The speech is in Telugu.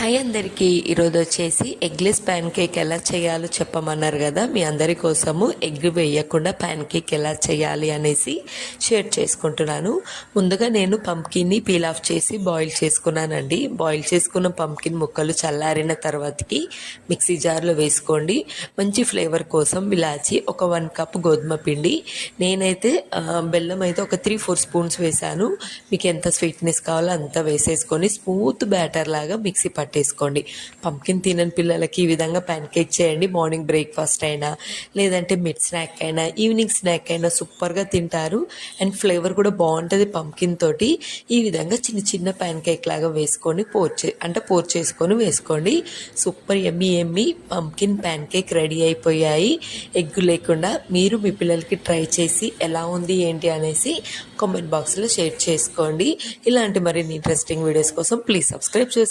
హాయ్ అందరికీ. ఈరోజు వచ్చేసి ఎగ్లెస్ ప్యాన్ కేక్ ఎలా చేయాలో చెప్పమన్నారు కదా, మీ అందరి కోసము ఎగ్ వేయకుండా ప్యాన్ కేక్ ఎలా చేయాలి అనేసి షేర్ చేసుకుంటున్నాను. ముందుగా నేను పంప్కిన్ని పీల్ ఆఫ్ చేసి బాయిల్ చేసుకున్నానండి. బాయిల్ చేసుకున్న పంప్కిన్ ముక్కలు చల్లారిన తర్వాతకి మిక్సీ జార్లో వేసుకోండి. మంచి ఫ్లేవర్ కోసం ఇలాచి ఒక 1 కప్ గోధుమ పిండి, నేనైతే బెల్లం అయితే ఒక 3-4 స్పూన్స్ వేసాను. మీకు ఎంత స్వీట్నెస్ కావాలో అంత వేసేసుకొని స్మూత్ బ్యాటర్ లాగా మిక్సీ పట్టేసుకోండి. పంప్కిన్ తినని పిల్లలకి ఈ విధంగా ప్యాన్ కేక్ చేయండి. మార్నింగ్ బ్రేక్ఫాస్ట్ అయినా, లేదంటే మిడ్ స్నాక్ అయినా, ఈవినింగ్ స్నాక్ అయినా సూపర్గా తింటారు. అండ్ ఫ్లేవర్ కూడా బాగుంటుంది పంప్కిన్ తోటి. ఈ విధంగా చిన్న చిన్న ప్యాన్ కేక్ లాగా వేసుకొని పోర్ చేసుకొని వేసుకోండి. సూపర్ ఎమ్మి పంప్కిన్ ప్యాన్ కేక్ రెడీ అయిపోయాయి. ఎగ్ లేకుండా మీరు మీ పిల్లలకి ట్రై చేసి ఎలా ఉంది ఏంటి అనేసి కామెంట్ బాక్స్లో షేర్ చేసుకోండి. ఇలాంటి మరిన్ని ఇంట్రెస్టింగ్ వీడియోస్ కోసం ప్లీజ్ సబ్స్క్రైబ్ చేసుకోండి.